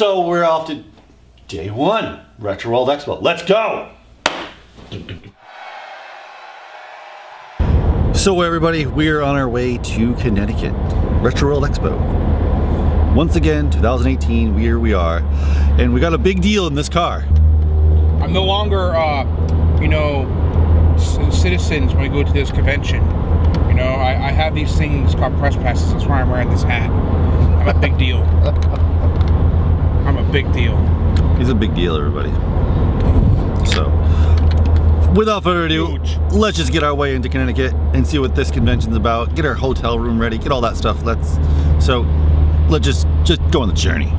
So we're off to day one, Retro World Expo. Let's go! So everybody, we're on our way to Connecticut, Retro World Expo. Once again, 2018, here we are, and we got a big deal in this car. I'm no longer, you know, citizens when we go to this convention. You know, I have these things called press passes. That's why I'm wearing this hat. I'm a big deal. I'm a big deal. He's a big deal, everybody. So, without further ado, let's just get our way into Connecticut and see what this convention's about. Get our hotel room ready, get all that stuff. Let's just go on the journey.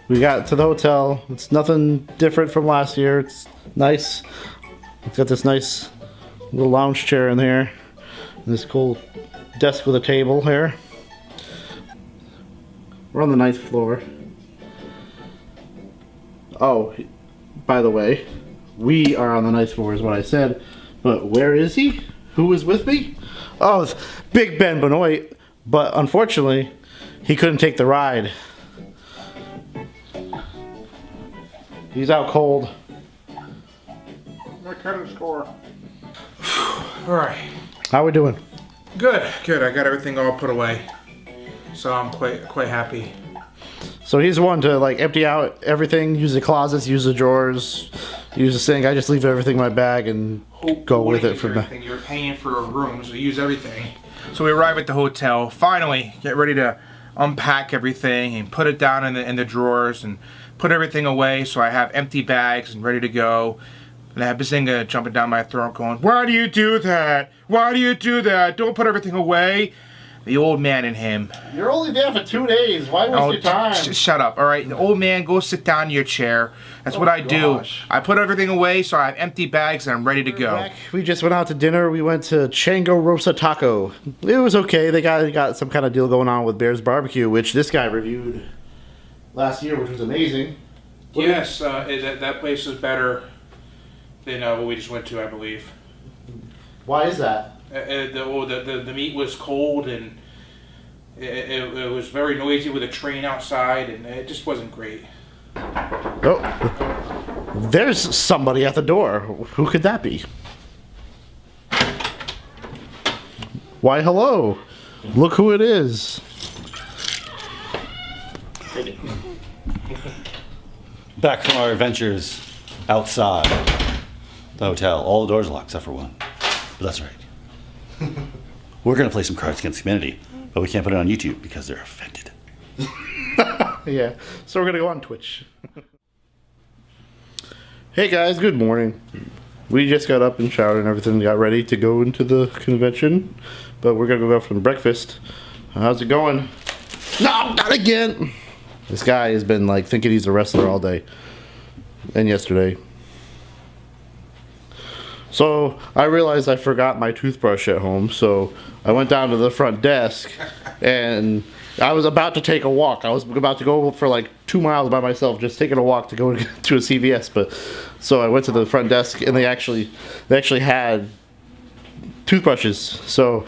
We got to the hotel. It's nothing different from last year. It's nice. It's got this nice little lounge chair in here. And this cool desk with a table here. We're on the 9th floor. Oh, by the way, we are on the 9th floor is what I said. But where is he? Who is with me? Oh, it's Big Ben Benoit. But unfortunately, he couldn't take the ride. He's out cold. My credit score. Alright. How we doing? Good, good. I got everything all put away. So I'm quite happy. So he's one to like empty out everything, use the closets, use the drawers, use the sink. I just leave everything in my bag and go with it from there. You're paying for a room, so use everything. So we arrive at the hotel, finally get ready to unpack everything and put it down in the drawers and put everything away, so I have empty bags and ready to go. And I have Bazinga jumping down my throat going, "Why do you do that? Why do you do that? Don't put everything away." The old man in him. You're only there for 2 days. Why waste your time? Shut up, alright? The old man, go sit down in your chair. That's what I do. I put everything away, so I have empty bags and I'm ready to go. We just went out to dinner. We went to Chango Rosa Taco. It was okay. They got some kind of deal going on with Bear's Barbecue, which this guy reviewed last year, which was amazing. Yes, that place is better than what we just went to, I believe. Why is that? The meat was cold and it was very noisy with a train outside, and it just wasn't great. Oh, there's somebody at the door. Who could that be? Why, hello. Look who it is. Back from our adventures outside the hotel. All the doors are locked except for one. But that's right. We're going to play some Cards Against Humanity, but we can't put it on YouTube because they're offended. Yeah, so we're going to go on Twitch. Hey guys, good morning. We just got up and showered and everything, got ready to go into the convention, but we're going to go for some breakfast. How's it going? No, not again! This guy has been like thinking he's a wrestler all day and yesterday. So I realized I forgot my toothbrush at home, so I went down to the front desk and I was about to take a walk. I was about to go for like 2 miles by myself, just taking a walk to go to a CVS. But so I went to the front desk and they actually had toothbrushes. So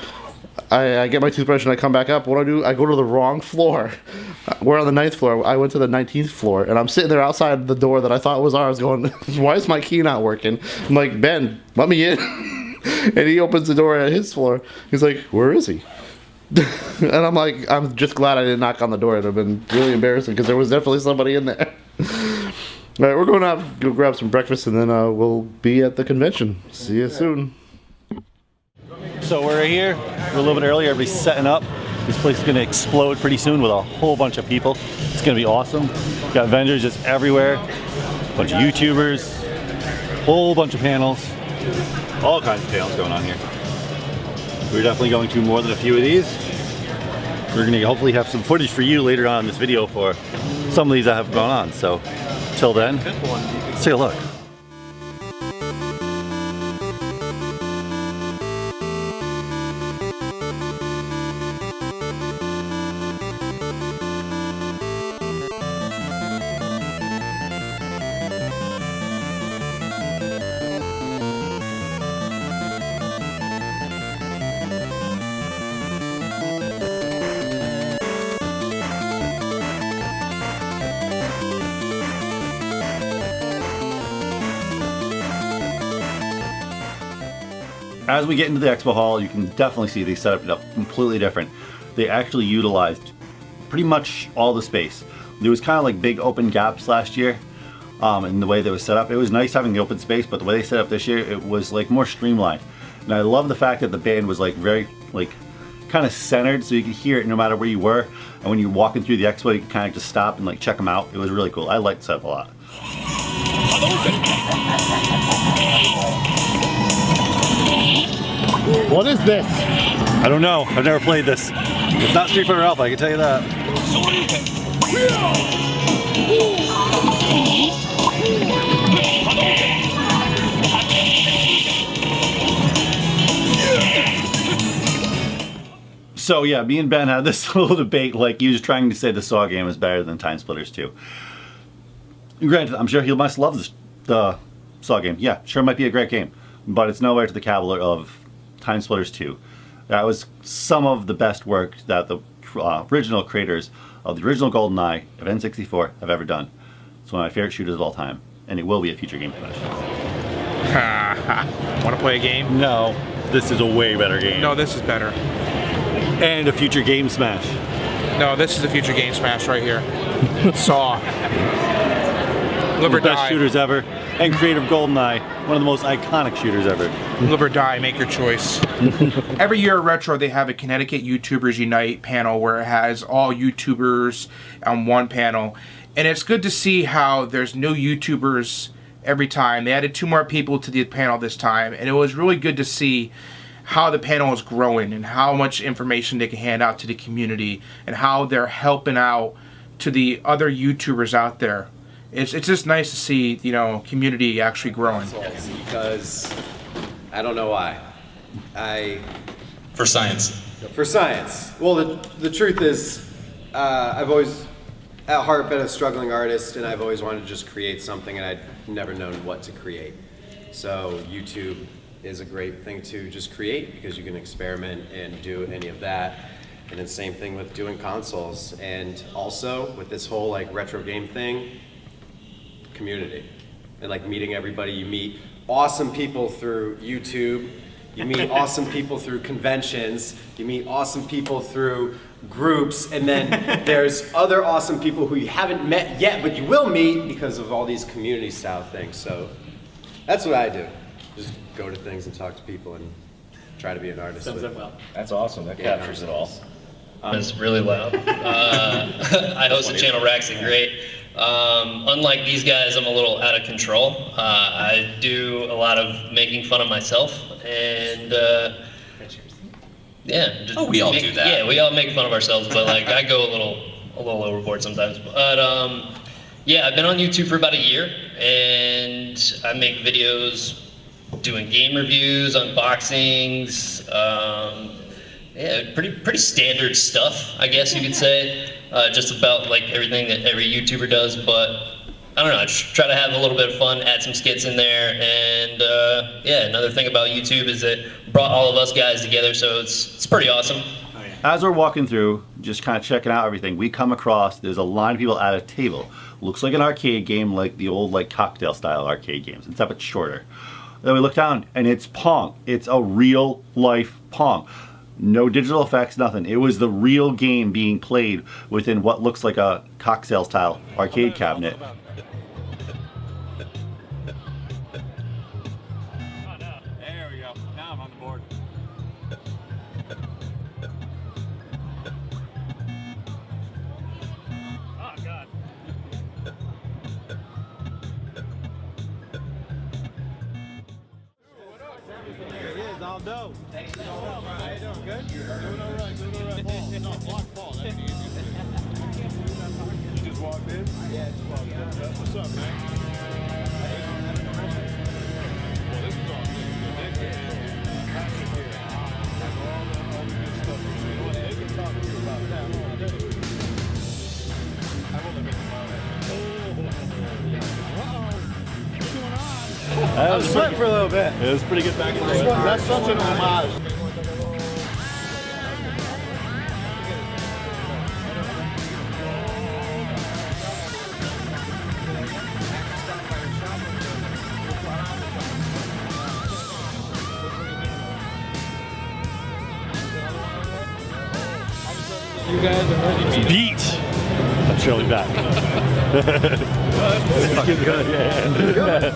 I get my toothbrush and I come back up. What do? I go to the wrong floor. We're on the 9th floor. I went to the 19th floor, and I'm sitting there outside the door that I thought was ours going, why is my key not working? I'm like, Ben, let me in. And he opens the door at his floor. He's like, where is he? And I'm like, I'm just glad I didn't knock on the door. It would have been really embarrassing because there was definitely somebody in there. All right, we're going to go grab some breakfast, and then we'll be at the convention. See you soon. So we're here. We're a little bit early. Everybody's setting up. This place is going to explode pretty soon with a whole bunch of people. It's going to be awesome. We've got vendors just everywhere. A bunch of YouTubers. Whole bunch of panels. All kinds of panels going on here. We're definitely going to more than a few of these. We're going to hopefully have some footage for you later on in this video for some of these that have gone on. So till then, let's take a look. As we get into the expo hall, you can definitely see they set it up completely different. They actually utilized pretty much all the space. There was kind of like big open gaps last year in the way that was set up. It was nice having the open space, but the way they set up this year, it was like more streamlined. And I love the fact that the band was like very like kind of centered, so you could hear it no matter where you were. And when you're walking through the expo, you could kind of just stop and like check them out. It was really cool. I liked the setup a lot. What is this? I don't know. I've never played this. It's not Street Fighter Alpha, I can tell you that. So yeah, me and Ben had this little debate, like he was trying to say the Saw game is better than Time Splitters 2. Granted, I'm sure he must love the Saw game. Yeah, sure might be a great game, but it's nowhere to the caliber of Time Splitters 2. That was some of the best work that the original creators of the original GoldenEye of N64 have ever done. It's one of my favorite shooters of all time, and it will be a future game finish. Want to play a game? No, this is a way better game. No, this is better. And a future game smash. No, this is a future game smash right here. Saw. Live or The best die. shooters ever, and creator of GoldenEye, one of the most iconic shooters ever. Live or die, make your choice. Every year at Retro, they have a Connecticut YouTubers Unite panel where it has all YouTubers on one panel. And it's good to see how there's new YouTubers every time. They added 2 more people to the panel this time, and it was really good to see how the panel is growing and how much information they can hand out to the community and how they're helping out to the other YouTubers out there. It's just nice to see, you know, community actually growing. Yes, because I don't know why. For science. For science. Well, the truth is, I've always, at heart, been a struggling artist, and I've always wanted to just create something, and I'd never known what to create. So YouTube is a great thing to just create because you can experiment and do any of that. And then same thing with doing consoles. And also with this whole like retro game thing, community. And like meeting everybody, you meet awesome people through YouTube, you meet awesome people through conventions, you meet awesome people through groups, and then there's other awesome people who you haven't met yet, but you will meet because of all these community style things. So that's what I do. Just go to things and talk to people and try to be an artist. That's awesome. That Yeah, captures it all. It's really loud. I host the channel RAX the GREAT. Unlike these guys, I'm a little out of control. I do a lot of making fun of myself, and yeah. Just we all do that. Yeah, we all make fun of ourselves, but like I go a little overboard sometimes. But yeah, I've been on YouTube for about a year, and I make videos doing game reviews, unboxings. Yeah, pretty standard stuff, I guess you could say. Just about like everything that every YouTuber does, but I don't know, I just try to have a little bit of fun, add some skits in there, and yeah, another thing about YouTube is that it brought all of us guys together, so it's pretty awesome. As we're walking through, just kind of checking out everything, we come across, there's a line of people at a table. Looks like an arcade game, like the old like cocktail style arcade games, except it's shorter. Then we look down, and it's Pong. It's a real life Pong. No digital effects, nothing. It was the real game being played within what looks like a cocktail style arcade cabinet. There we go. Now I'm on the board. Oh, God. There he is, all dope. Thanks so much. How you doing? Good? Doing all right, doing all right. Paul. No, block Paul. That's easy. just walked in? Yeah, just walked in. What's up, man? Well, this is all good. Patrick here. And all the good stuff. So you know what? They can talk to you about that all day. I will admit to my what's going on? I was sweating for a little bit. It was pretty good back and forth. That's such an homage. You guys are really Beat. I'm surely back.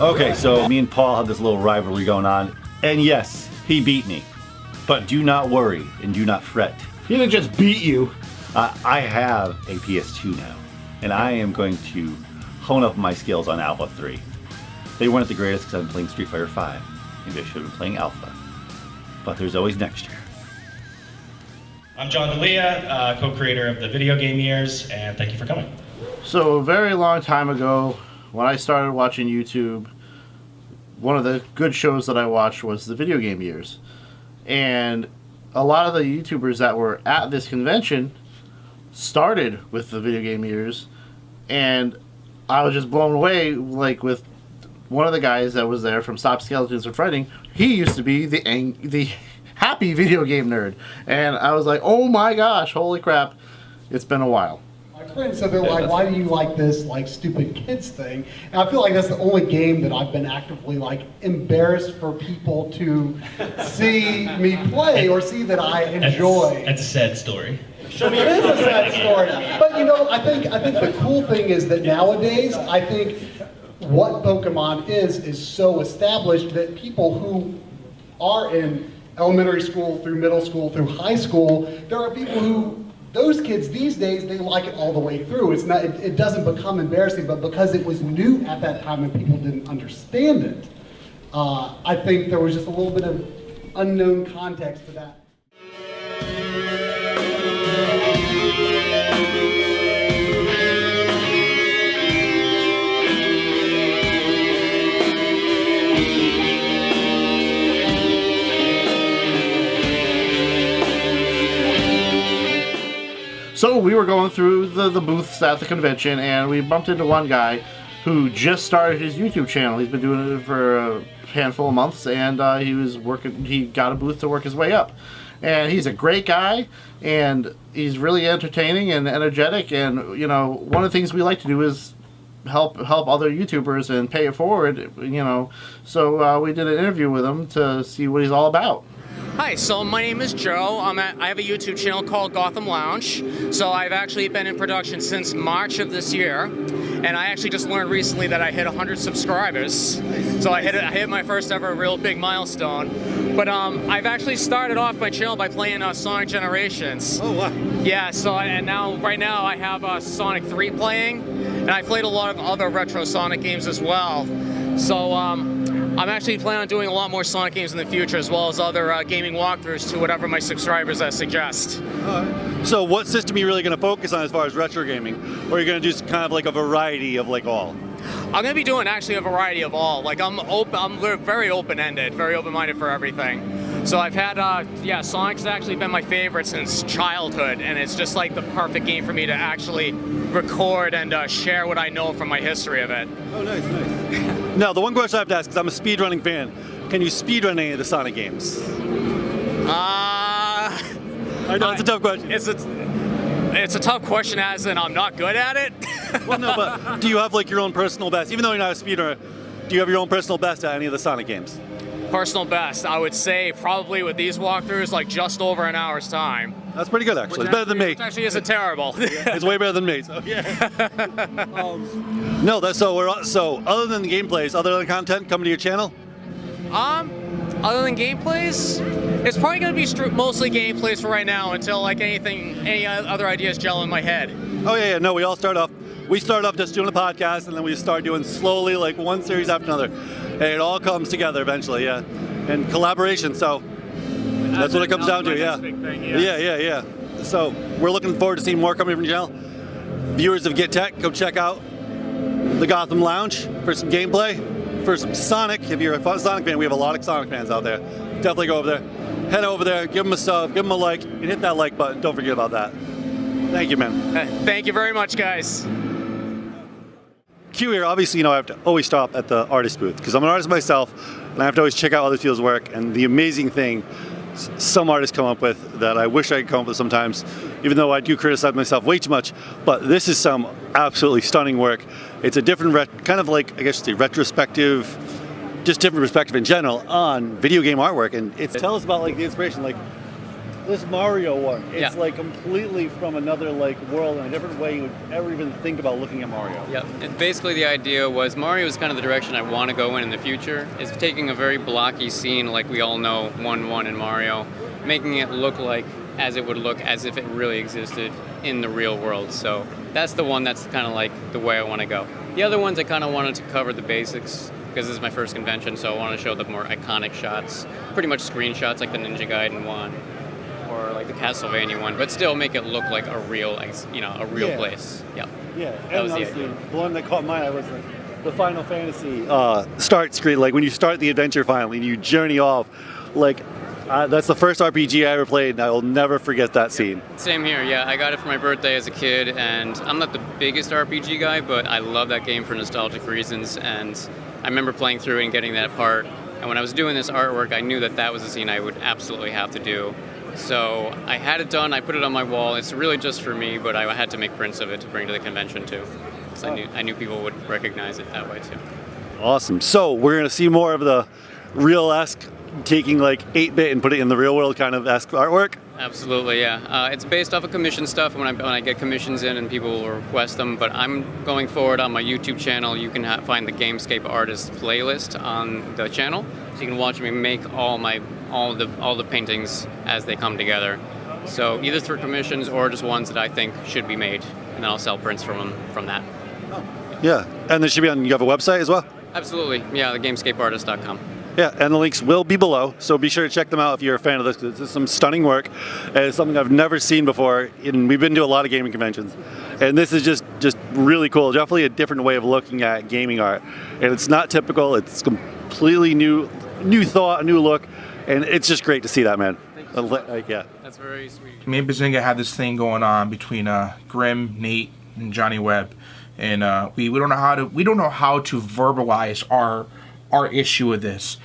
Okay, so me and Paul had this little rivalry going on, and yes, he beat me. But do not worry and do not fret. He didn't just beat you. I have a PS2 now, and I am going to hone up my skills on Alpha 3. They weren't the greatest because I've been playing Street Fighter 5. Maybe I should have been playing Alpha. But there's always next year. I'm John D'Elia, co-creator of the Video Game Years, and thank you for coming. So a very long time ago, when I started watching YouTube, one of the good shows that I watched was the Video Game Years. And a lot of the YouTubers that were at this convention started with the Video Game Years, and I was just blown away, like, with one of the guys that was there from Stop Skeletons and Fighting. He used to be the happy video game nerd, and I was like, oh my gosh, holy crap, it's been a while. My friends said, they're like, why do you like this like stupid kids thing? And I feel like that's the only game that I've been actively like embarrassed for people to see me play or see that I enjoy. That's a sad story. It is a sad story. But you know, I think the cool thing is that nowadays, I think what Pokemon is so established that people who are in elementary school through middle school through high school, there are people who, those kids these days, they like it all the way through. It's not, it doesn't become embarrassing, but because it was new at that time and people didn't understand it, I think there was just a little bit of unknown context to that. So we were going through the booths at the convention, and we bumped into one guy who just started his YouTube channel. He's been doing it for a handful of months, and he got a booth to work his way up. And he's a great guy, and he's really entertaining and energetic, and you know, one of the things we like to do is help other YouTubers and pay it forward, you know. So we did an interview with him to see what he's all about. Hi, so my name is Joe. I have a YouTube channel called GothamLounge. So I've actually been in production since March of this year, and I actually just learned recently that I hit 100 subscribers. So I hit my first ever real big milestone. But I've actually started off my channel by playing Sonic Generations. Oh wow! Yeah. So right now I have Sonic 3 playing, and I played a lot of other retro Sonic games as well. So I'm actually planning on doing a lot more Sonic games in the future, as well as other gaming walkthroughs to whatever my subscribers suggest. So what system are you really going to focus on as far as retro gaming? Or are you going to do kind of like a variety of like all? I'm going to be doing actually a variety of all. Like I'm very open-ended, very open-minded for everything. So I've had, Sonic's actually been my favorite since childhood, and it's just like the perfect game for me to actually record and share what I know from my history of it. Oh, nice, nice. Now, the one question I have to ask, because I'm a speedrunning fan, can you speedrun any of the Sonic games? I know, it's a tough question. It's a tough question as in I'm not good at it. Well, no, but do you have like your own personal best? Even though you're not a speedrunner, do you have your own personal best at any of the Sonic games? Personal best, I would say probably with these walkthroughs, like just over an hour's time. That's pretty good, actually. It's better than me. Which actually isn't terrible. It's way better than me. So yeah. No, so other than the gameplays, other than content coming to your channel? Other than gameplays, it's probably going to be mostly gameplays for right now until like any other ideas gel in my head. Oh yeah, no, we start off just doing a podcast, and then we start doing slowly like one series after another. And it all comes together eventually, yeah. And collaboration, so that's what it comes down to, yeah. Big thing, yes. Yeah. So we're looking forward to seeing more coming from the channel. viewers of getTekt, go check out the GothamLounge for some gameplay, for some Sonic. If you're a Sonic fan, we have a lot of Sonic fans out there. Definitely go over there. Head over there, give them a sub, give them a like, and hit that like button. Don't forget about that. Thank you, man. Thank you very much, guys. Q here, obviously, you know, I have to always stop at the artist booth because I'm an artist myself, and I have to always check out other people's work. And the amazing thing some artists come up with that I wish I could come up with sometimes, even though I do criticize myself way too much. But this is some absolutely stunning work. It's a different, kind of like, I guess, the retrospective, just different perspective in general on video game artwork. And it's tell us about like the inspiration, like this Mario one. It's like completely from another like world in a different way you would ever even think about looking at Mario. Yeah, and basically the idea was Mario is kind of the direction I want to go in the future. Is taking a very blocky scene like we all know 1-1 in Mario, making it look like as it would look as if it really existed in the real world. So that's the one that's kind of like the way I want to go. The other ones I kind of wanted to cover the basics because this is my first convention, so I want to show the more iconic shots, pretty much screenshots like the Ninja Gaiden one or like the Castlevania one, but still make it look like a real, a real place. Yeah. Yeah. That was the honestly, idea. the one that caught my eye was the Final Fantasy start screen. Like when you start the adventure finally and you journey off, like that's the first RPG I ever played, and I will never forget that scene. Same here, yeah. I got it for my birthday as a kid, and I'm not the biggest RPG guy, but I love that game for nostalgic reasons, and I remember playing through it and getting that part. And when I was doing this artwork, I knew that that was a scene I would absolutely have to do. So I had it done, I put it on my wall. It's really just for me, but I had to make prints of it to bring to the convention too. Because I knew people would recognize it that way too. Awesome. So we're going to see more of the real-esque, taking like 8-bit and put it in the real world kind of esque artwork. Absolutely, yeah. It's based off of commission stuff when I get commissions in and people will request them, but I'm going forward on my YouTube channel. You can find the GameScape Artist playlist on the channel, so you can watch me make all the paintings as they come together. So either through commissions or just ones that I think should be made, and then I'll sell prints from them. Yeah, and this should be on, you have a website as well? Absolutely, yeah, the GameScapeArtist.com. Yeah, and the links will be below, so be sure to check them out if you're a fan of this, because this is some stunning work. And it's something I've never seen before, and we've been to a lot of gaming conventions. And this is just really cool, definitely a different way of looking at gaming art. And it's not typical, it's completely new thought, a new look, and it's just great to see that, man. Yeah. That's very sweet. Me and Bazinga had this thing going on between Grim, Nate, and Johnny Webb, and we don't know how to verbalize our issue with this.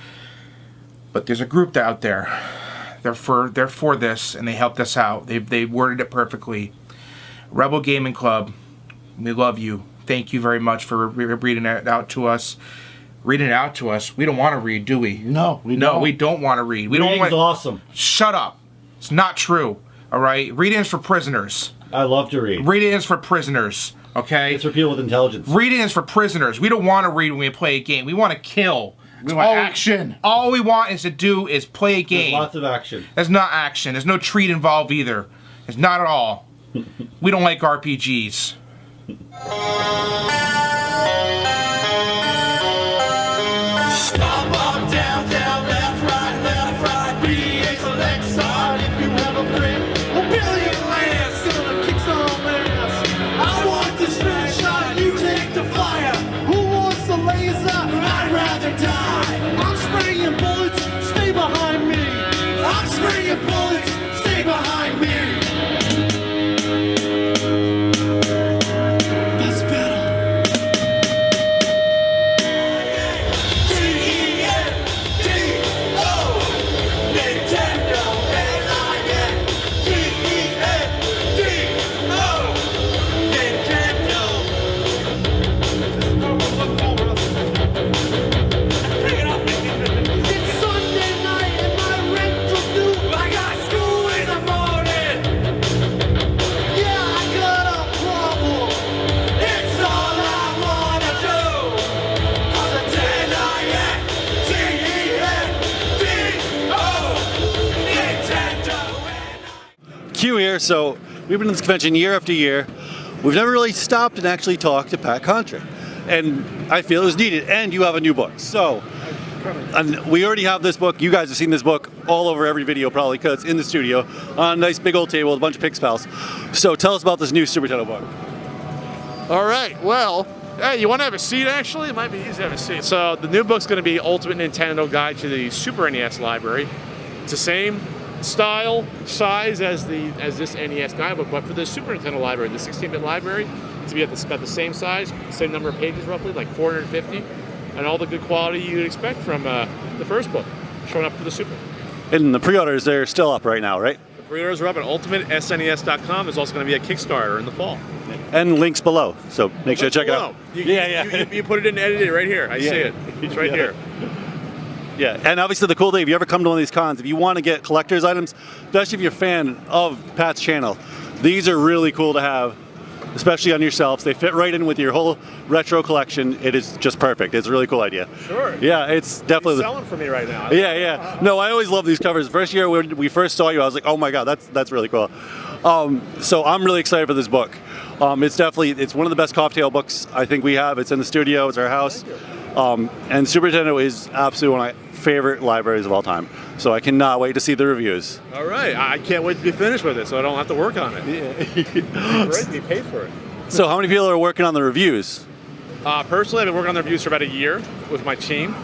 But there's a group out there. They're for this, and they helped us out. They worded it perfectly. Rebel Gaming Club, we love you. Thank you very much for reading it out to us. Reading it out to us. We don't want to read, do we? No, we don't. No, we don't want to read. Reading's awesome. Shut up. It's not true. All right. Reading is for prisoners. I love to read. Reading is for prisoners. Okay. It's for people with intelligence. Reading is for prisoners. We don't want to read when we play a game. We want to kill. We want action. All we want is to do is play a game. There's lots of action. There's not action. There's no treat involved either. It's not at all. We don't like RPGs. Up, up, down, down, left, right, B, select side if you have a friend. A billion lands, gonna kick some ass. I want the straight shot, you take the fire. Who wants the laser? I'd rather die. I'm spraying bullets, stay behind me. I'm spraying bullets, stay behind me. That's better. Q here, so we've been in this convention year after year. We've never really stopped and actually talked to Pat Contri. And I feel it was needed, and you have a new book. So, and we already have this book. You guys have seen this book all over every video probably, because it's in the studio on a nice big old table with a bunch of Pix pals. So tell us about this new Super Nintendo book. All right, well, hey, you want to have a seat, actually? It might be easy to have a seat. So the new book's going to be Ultimate Nintendo Guide to the Super NES Library. It's the same style, size as this NES guidebook, but for the Super Nintendo library, the 16-bit library, it's going to be about the same size, same number of pages roughly, like 450, and all the good quality you'd expect from the first book, showing up for the Super. And the pre-orders, they're still up right now, right? The pre-orders are up at ultimatesnes.com. There's also going to be a Kickstarter in the fall. And links below, so make sure to check it out. You put it in edited right here. I see it. It's right here. Yeah, and obviously the cool thing, if you ever come to one of these cons, if you want to get collector's items, especially if you're a fan of Pat's channel, these are really cool to have, especially on your shelves. They fit right in with your whole retro collection. It is just perfect. It's a really cool idea. Sure. Yeah, it's definitely... He's selling for me right now. Yeah. No, I always love these covers. The first year when we first saw you, I was like, oh my God, that's really cool. So I'm really excited for this book. It's one of the best cocktail books I think we have. It's in the studio, it's our house. And Super Nintendo is absolutely one of my favorite libraries of all time. So I cannot wait to see the reviews. All right, I can't wait to be finished with it so I don't have to work on it. Yeah. Great, be paid for it. So how many people are working on the reviews? Personally, I've been working on the reviews for about a year with my team.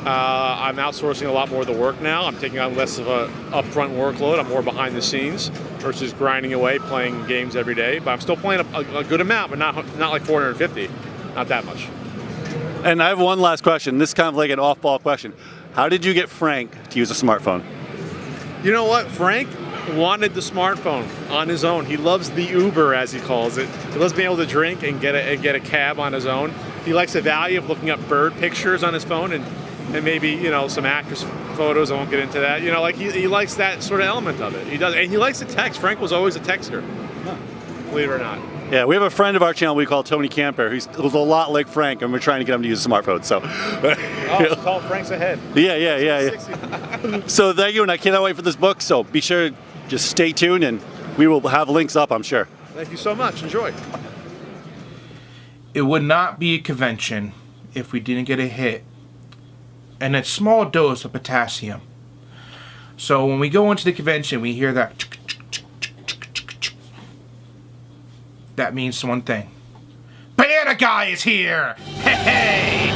I'm outsourcing a lot more of the work now. I'm taking on less of a upfront workload. I'm more behind the scenes versus grinding away, playing games every day. But I'm still playing a good amount, but not like 450, not that much. And I have one last question. This is kind of like an off-ball question. How did you get Frank to use a smartphone? You know what? Frank wanted the smartphone on his own. He loves the Uber, as he calls it. He loves being able to drink and get a cab on his own. He likes the value of looking up bird pictures on his phone and maybe, some actress photos. I won't get into that. Like he likes that sort of element of it. He does, and he likes to text. Frank was always a texter, believe it or not. Yeah, we have a friend of our channel we call Tony Camper, who's a lot like Frank, and we're trying to get him to use a smartphone. So, Call Frank's ahead. Yeah. So thank you, and I cannot wait for this book. So be sure to just stay tuned, and we will have links up, I'm sure. Thank you so much. Enjoy. It would not be a convention if we didn't get a hit and a small dose of potassium. So when we go into the convention, we hear that. That means one thing. Banana Guy is here! Hey!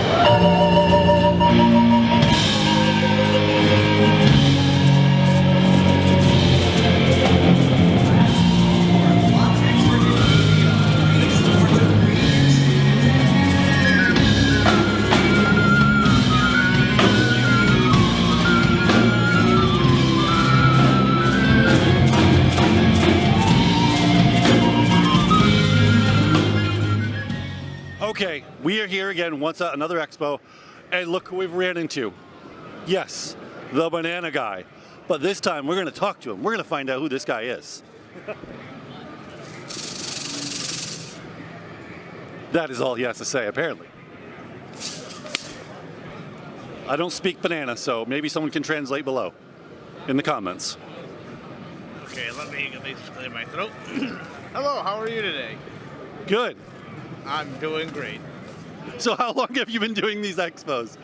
Okay, we are here again, another expo, and look who we've ran into. Yes, the Banana Guy. But this time, we're going to talk to him. We're going to find out who this guy is. That is all he has to say, apparently. I don't speak banana, so maybe someone can translate below in the comments. Okay, let me clear my throat. Hello, how are you today? Good. I'm doing great. So how long have you been doing these expos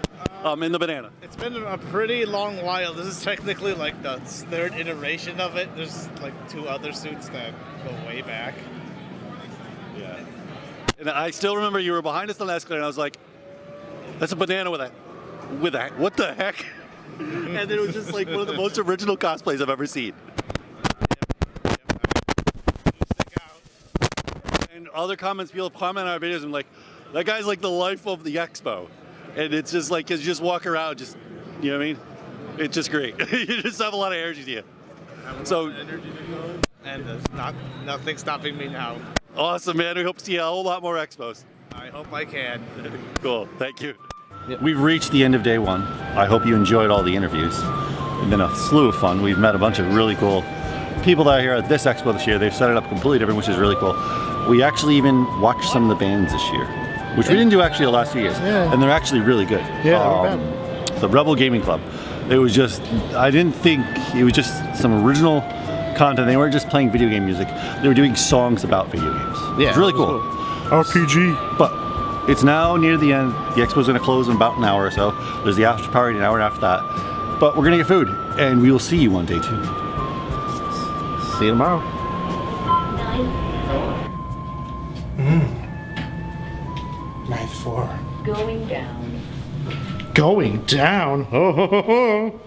in the Banana? It's been a pretty long while. This is technically like the third iteration of it. There's like 2 other suits that go way back. Yeah. And I still remember you were behind us on the escalator, and I was like, that's a banana with a, what the heck? And then it was just like one of the most original cosplays I've ever seen. And other comments, people comment on our videos and like, that guy's like the life of the expo. And it's just like, 'cause you just walk around, just, you know what I mean? It's just great. You just have a lot of energy to you. So, And there's nothing stopping me now. Awesome, man. We hope to see a whole lot more expos. I hope I can. Cool. Thank you. We've reached the end of day 1. I hope you enjoyed all the interviews. It's been a slew of fun. We've met a bunch of really cool people that are here at this expo this year. They've set it up completely different, which is really cool. We actually even watched some of the bands this year, which we didn't do actually the last few years. Yeah. And they're actually really good. Yeah, the Rebel Gaming Club. It was just, I didn't think, it was just some original content. They weren't just playing video game music. They were doing songs about video games. Yeah, it's really cool. RPG. But it's now near the end. The expo's going to close in about an hour or so. There's the after party an hour after that. But we're going to get food, and we will see you on day 2. See you tomorrow. for? Going down. Going down. Oh, ho, ho, ho.